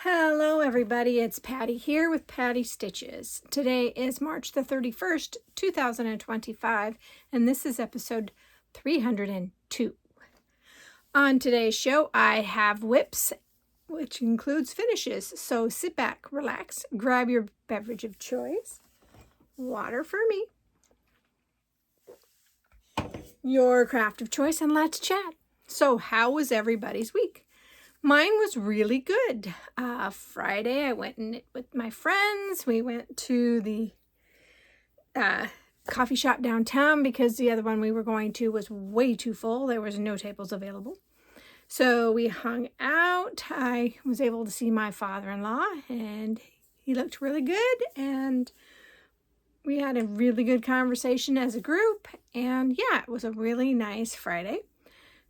Hello everybody, it's Patty here with Patty Stitches. Today is March the 31st, 2025, and this is episode 302. On today's show, I have whips, which includes finishes. So sit back, relax, grab your beverage of choice, water for me, your craft of choice, and let's chat. So how was everybody's week? Mine was really good. Friday, I went with my friends. We went to the coffee shop downtown because the other one we were going to was way too full. There was no tables available. So we hung out. I was able to see my father-in-law, and he looked really good. And we had a really good conversation as a group. And yeah, it was a really nice Friday.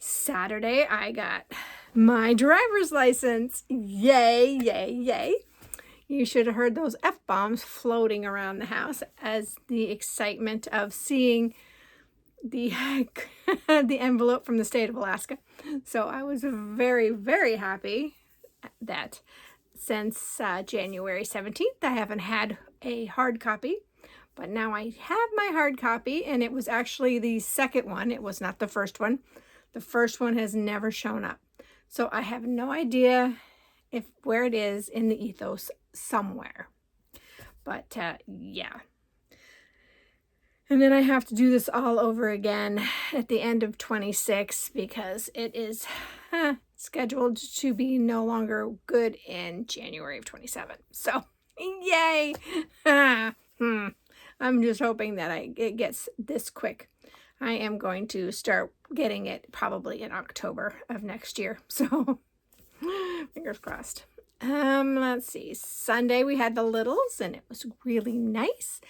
Saturday, I got my driver's license. Yay, yay, yay. You should have heard those F-bombs floating around the house as the excitement of seeing the the envelope from the state of Alaska. So I was very, very happy that since January 17th, I haven't had a hard copy. But now I have my hard copy, and it was actually the second one. It was not the first one. The first one has never shown up. So I have no idea where it is in the ethos somewhere. But yeah. And then I have to do this all over again at the end of 26 because it is scheduled to be no longer good in January of 27. So yay. I'm just hoping that it gets this quick. I am going to start getting it probably in October of next year. So fingers crossed. Let's see. Sunday we had the littles and it was really nice.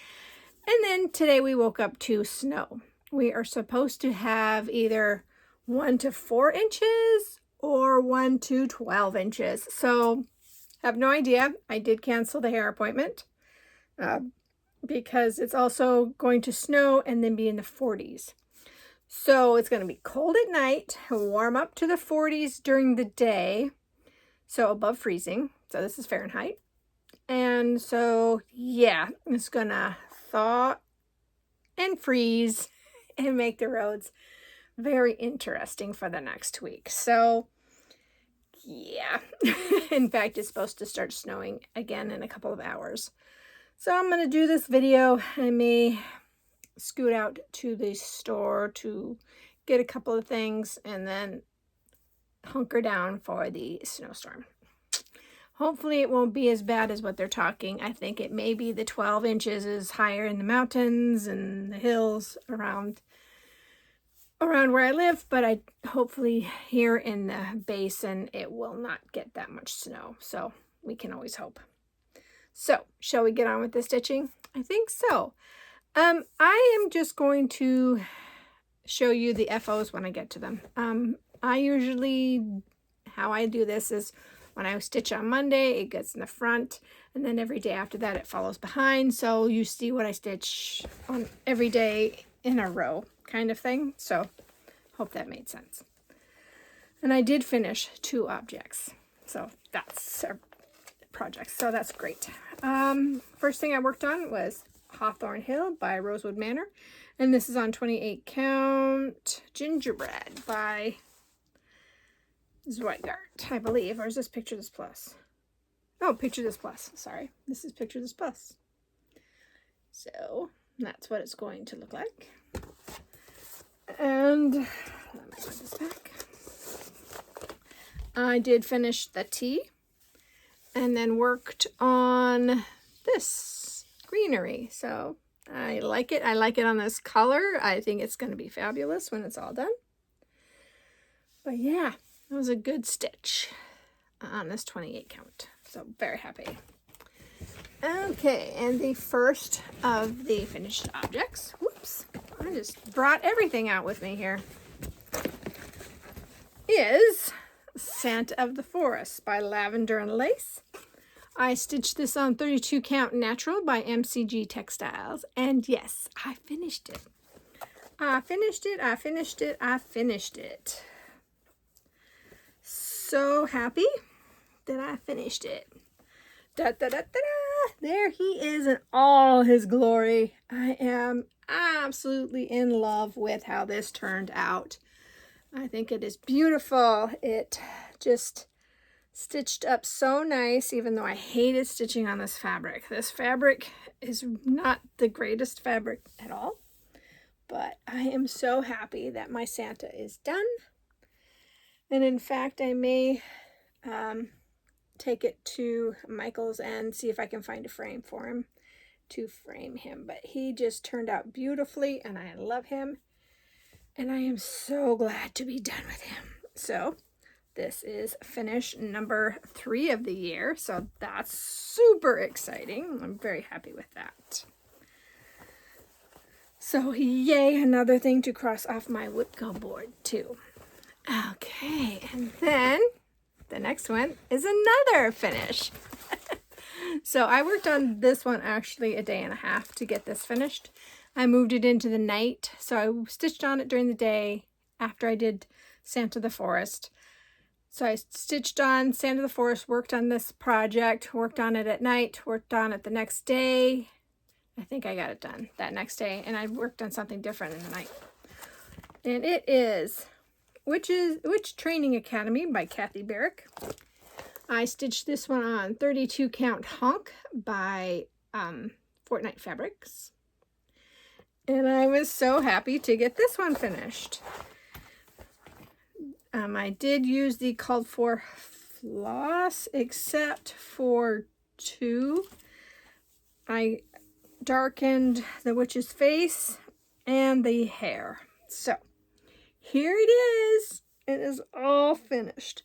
And then today we woke up to snow. We are supposed to have either 1 to 4 inches or 1 to 12 inches. So I have no idea. I did cancel the hair appointment because it's also going to snow and then be in the 40s. So it's going to be cold at night, warm up to the 40s during the day, so above freezing. So this is Fahrenheit. And so, yeah, it's going to thaw and freeze and make the roads very interesting for the next week. So, yeah. In fact, it's supposed to start snowing again in a couple of hours. So I'm going to do this video. I may scoot out to the store to get a couple of things and then hunker down for the snowstorm. Hopefully it won't be as bad as what they're talking. I think it may be the 12 inches is higher in the mountains and the hills around where I live, but hopefully here in the basin it will not get that much snow. So we can always hope. So shall we get on with the stitching? I think so. I am just going to show you the FOs when I get to them. How I do this is when I stitch on Monday, it gets in the front, and then every day after that, it follows behind. So you see what I stitch on every day in a row kind of thing. So hope that made sense. And I did finish 2 objects. So that's projects. So that's great. First thing I worked on was Hawthorne Hill by Rosewood Manor, and this is on 28 count gingerbread by Zweigart, I believe, or is this Picture This Plus? Oh, Picture This Plus, sorry. This is Picture This Plus. So that's what it's going to look like. And let me put this back. I did finish the tea and then worked on this greenery. So I like it. I like it on this color. I think it's going to be fabulous when it's all done. But yeah, it was a good stitch on this 28 count. So very happy. Okay, and the first of the finished objects. Whoops, I just brought everything out with me here. Is Santa of the Forest by Lavender and Lace. I stitched this on 32 count natural by MCG Textiles. And yes, I finished it. I finished it. So happy. that I finished it. Da, da, da, da, da. There he is in all his glory. I am absolutely in love with how this turned out. I think it is beautiful. It just stitched up so nice, even though I hated stitching on this fabric. This fabric is not the greatest fabric at all, but I am so happy that my Santa is done. And in fact, I may take it to Michael's and see if I can find a frame for him to frame him. But he just turned out beautifully, and I love him. And I am so glad to be done with him. So this is finish number 3 of the year. So that's super exciting. I'm very happy with that. So yay, another thing to cross off my WIPCO board too. Okay, and then the next one is another finish. So I worked on this one actually a day and a half to get this finished. I moved it into the night, so I stitched on it during the day after I did Santa the Forest. So I stitched on Santa the Forest, worked on this project, worked on it at night, worked on it the next day. I think I got it done that next day, and I worked on something different in the night. And it is Witch Training Academy by Kathy Barrick. I stitched this one on 32 count honk by Fortnite Fabrics. And I was so happy to get this one finished. I did use the called for floss, except for 2. I darkened the witch's face and the hair. So here it is. It is all finished.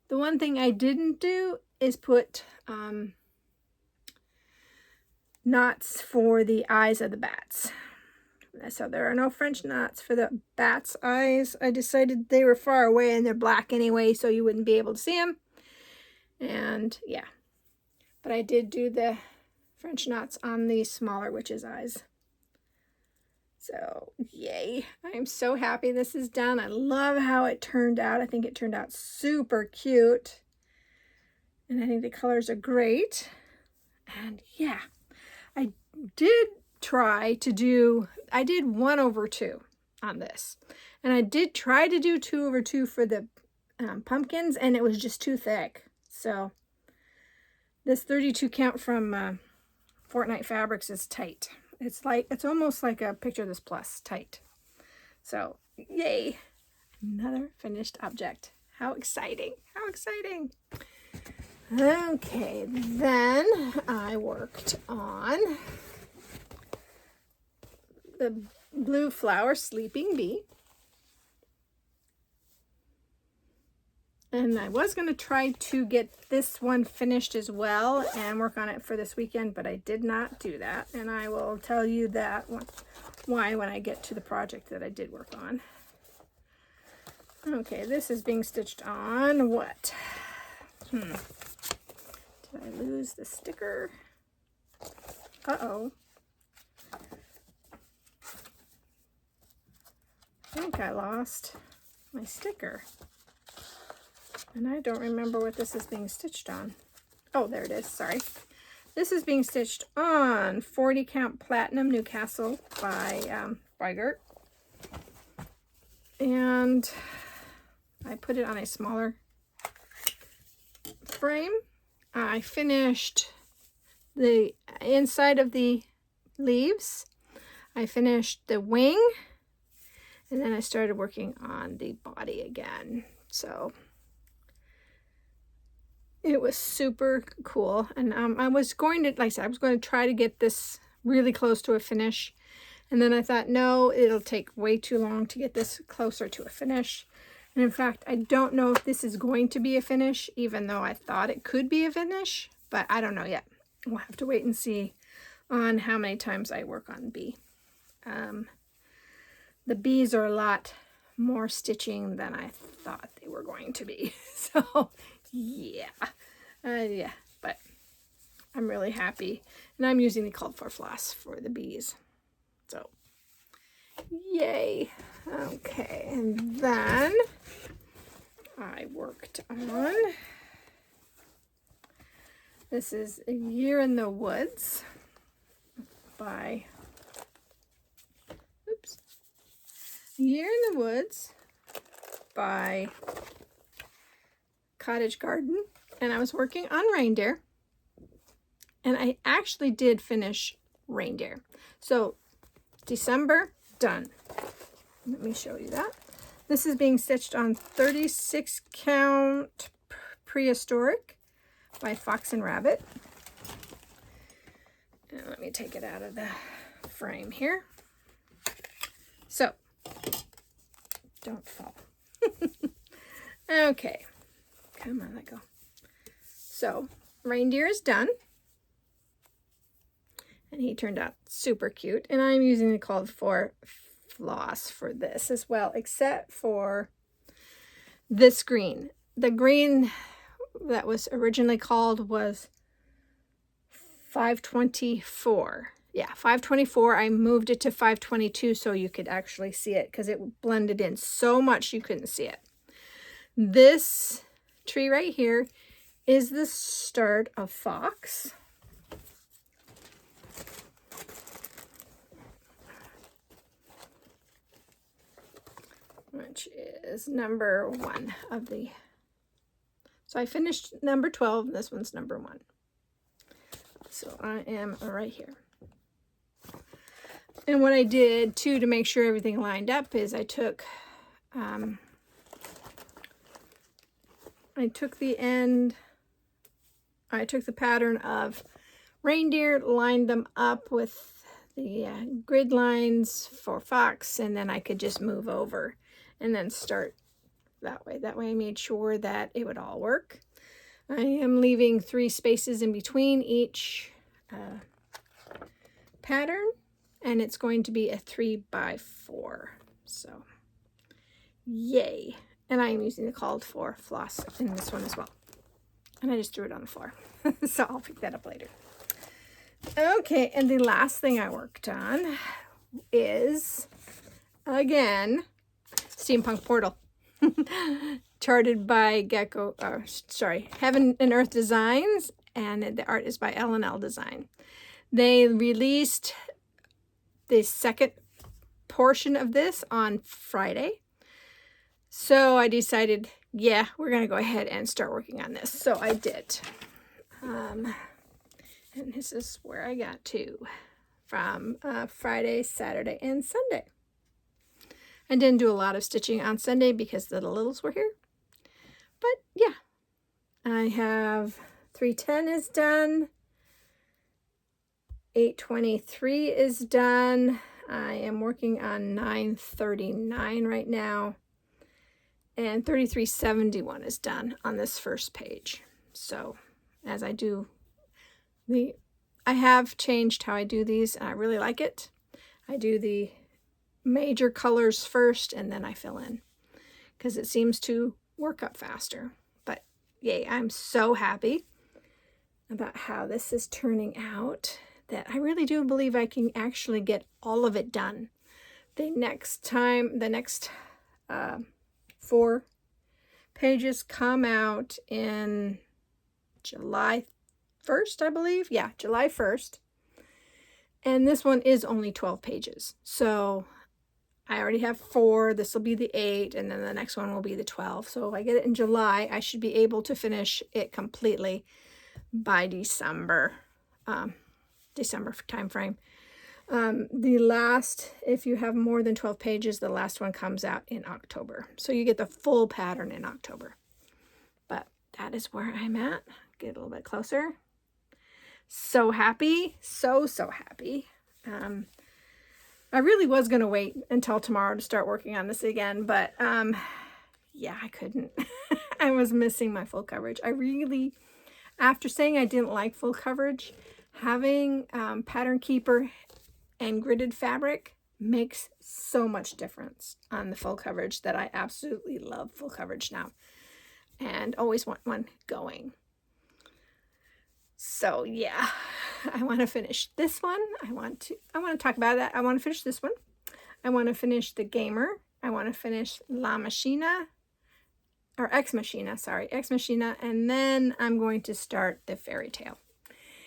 The one thing I didn't do is put knots for the eyes of the bats. So there are no French knots for the bat's eyes. I decided they were far away and they're black anyway, so you wouldn't be able to see them. And yeah, but I did do the French knots on the smaller witch's eyes. So yay, I'm so happy this is done. I love how it turned out. I think it turned out super cute. And I think the colors are great. And yeah, I did try to do, I did 1/2 on this. And I did try to do 2/2 for the pumpkins, and it was just too thick. So this 32 count from Fortnite Fabrics is tight. It's almost like a Picture This Plus tight. So yay, another finished object. How exciting, how exciting. Okay, then I worked on the Blue Flower Sleeping Bee. And I was going to try to get this one finished as well and work on it for this weekend, but I did not do that. And I will tell you that why when I get to the project that I did work on. Okay, this is being stitched on what? Did I lose the sticker? Uh-oh. I think I lost my sticker. And I don't remember what this is being stitched on. Oh, there it is, sorry. This is being stitched on 40 count Platinum Newcastle by Weigert. And I put it on a smaller frame. I finished the inside of the leaves. I finished the wing. And then I started working on the body again. So it was super cool. And I was going to, like I said, I was going to try to get this really close to a finish. And then I thought, no, it'll take way too long to get this closer to a finish. And in fact, I don't know if this is going to be a finish, even though I thought it could be a finish, but I don't know yet. We'll have to wait and see on how many times I work on bee. The bees are a lot more stitching than I thought they were going to be. So yeah, yeah, but I'm really happy. And I'm using the called for floss for the bees. So yay. Okay, and then I worked on This is A Year in the Woods by, oops, A Year in the Woods by Cottage Garden. And I was working on Reindeer. And I actually did finish Reindeer. So December, done. Let me show you that. This is being stitched on 36 count prehistoric by Fox and Rabbit. And let me take it out of the frame here. So, don't fall. Okay, come on, let go. So, Reindeer is done. And he turned out super cute. And I'm using the called for floss for this as well, except for this green. The green that was originally called was 524. Yeah, 524. I moved it to 522 so you could actually see it because it blended in so much you couldn't see it. This tree right here is the start of Fox. Which is number 1 of the, so I finished number 12, and this one's number 1. So I am right here. And what I did too to make sure everything lined up is I took the pattern of Reindeer, lined them up with the grid lines for Fox, and then I could just move over and then start that way. That way I made sure that it would all work. I am leaving 3 spaces in between each pattern, and it's going to be a 3x4. So, yay. And I am using the called for floss in this one as well. And I just threw it on the floor. So I'll pick that up later. Okay, and the last thing I worked on is, again, Steampunk Portal. Charted by Heaven and Earth Designs, and the art is by L&L Design. They released the second portion of this on Friday. So I decided, yeah, we're going to go ahead and start working on this. So I did. And this is where I got to from Friday, Saturday, and Sunday. I didn't do a lot of stitching on Sunday because the littles were here. But yeah, I have 310 is done. 823 is done. I am working on 939 right now. And 3371 is done on this first page. So as I do I have changed how I do these, and I really like it. I do the major colors first, and then I fill in because it seems to work up faster. But yay, I'm so happy about how this is turning out that I really do believe I can actually get all of it done. The next 4 pages come out in July 1st, I believe. Yeah, July 1st. And this one is only 12 pages. So I already have 4. This will be the 8, and then the next one will be the 12. So if I get it in July, I should be able to finish it completely by December time frame. The last, if you have more than 12 pages, the last one comes out in October. So you get the full pattern in October. But that is where I'm at. Get a little bit closer. So happy. So happy. I really was going to wait until tomorrow to start working on this again, but yeah, I couldn't. I was missing my full coverage. I really, after saying I didn't like full coverage, having Pattern Keeper and gridded fabric makes so much difference on the full coverage that I absolutely love full coverage now and always want one going. So yeah, I want to finish this one. I want to talk about that. I want to finish this one. I want to finish the Gamer. I want to finish La Machina. or Ex Machina, sorry, Ex Machina, and then I'm going to start the fairy tale.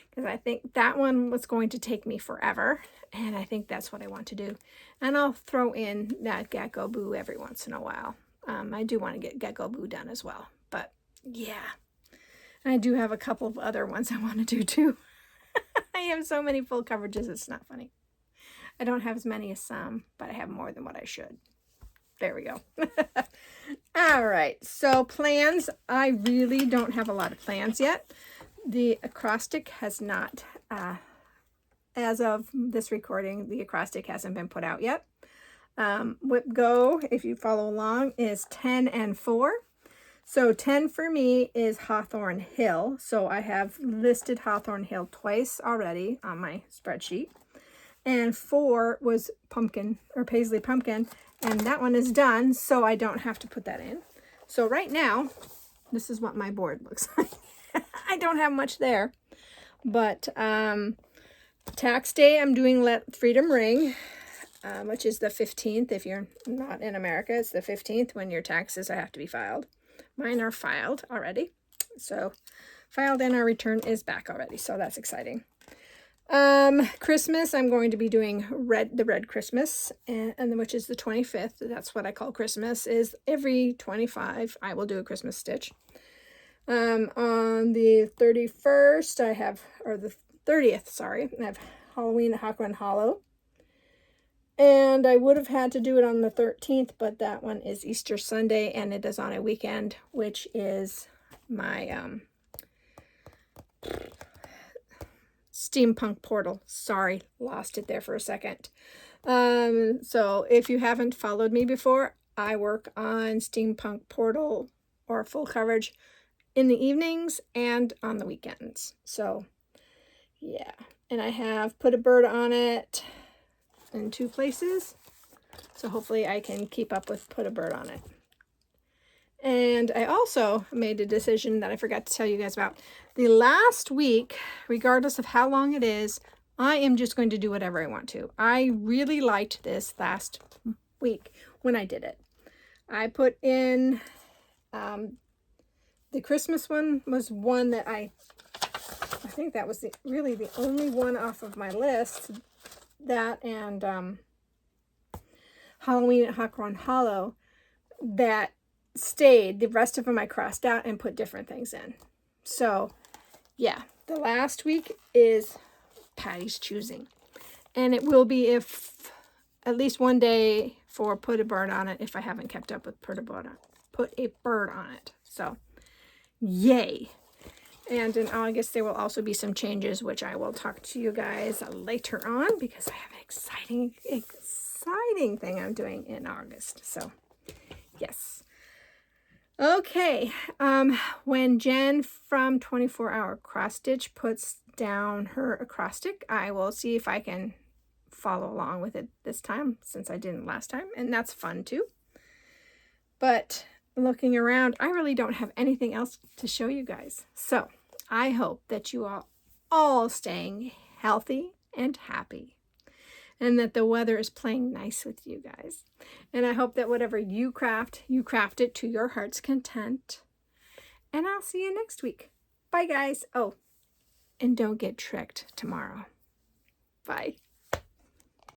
Because I think that one was going to take me forever, and I think that's what I want to do. And I'll throw in that Gecko Boo every once in a while. I do want to get Gecko Boo done as well, but yeah. I do have a couple of other ones I want to do too. I have so many full coverages, it's not funny. I don't have as many as some, but I have more than what I should. There we go. All right, so plans. I really don't have a lot of plans yet. The acrostic has not, as of this recording, the acrostic hasn't been put out yet. Whip Go, if you follow along, is 10 and 4. So 10 for me is Hawthorne Hill. So I have listed Hawthorne Hill twice already on my spreadsheet. And 4 was Pumpkin, or Paisley Pumpkin, and that one is done, so I don't have to put that in. So right now, this is what my board looks like. I don't have much there, but tax day, I'm doing Let Freedom Ring, which is the 15th. If you're not in America, it's the 15th when your taxes have to be filed. Mine are filed already, so filed, and our return is back already, so that's exciting. Christmas, I'm going to be doing the Red Christmas, and which is the 25th. That's what I call Christmas, is every 25 I will do a Christmas stitch. On the 31st, I have, or the 30th, sorry, I have Halloween at Hawk Run Hollow. And I would have had to do it on the 13th, but that one is Easter Sunday, and it is on a weekend, which is my Steampunk Portal. Sorry, lost it there for a second. So if you haven't followed me before, I work on Steampunk Portal or full coverage in the evenings and on the weekends. So yeah, and I have put a bird on it in 2 places, so hopefully I can keep up with put a bird on it. And I also made a decision that I forgot to tell you guys about. The last week, regardless of how long it is, I am just going to do whatever I want to. I really liked this last week when I did it. I put in the Christmas one was one that I think that was really the only one off of my list. That and Halloween at Hawk Run Hollow that stayed. The rest of them I crossed out and put different things in. So yeah, the last week is Patty's choosing, and it will be if at least one day for put a bird on it if I haven't kept up with put a bird on it. So yay. And in August, there will also be some changes, which I will talk to you guys later on, because I have an exciting thing I'm doing in August. So, yes. Okay. When Jen from 24 Hour Cross Stitch puts down her acrostic, I will see if I can follow along with it this time, since I didn't last time. And that's fun, too. But looking around, I really don't have anything else to show you guys. So I hope that you are all staying healthy and happy, and that the weather is playing nice with you guys. And I hope that whatever you craft it to your heart's content. And I'll see you next week. Bye, guys. Oh, and don't get tricked tomorrow. Bye.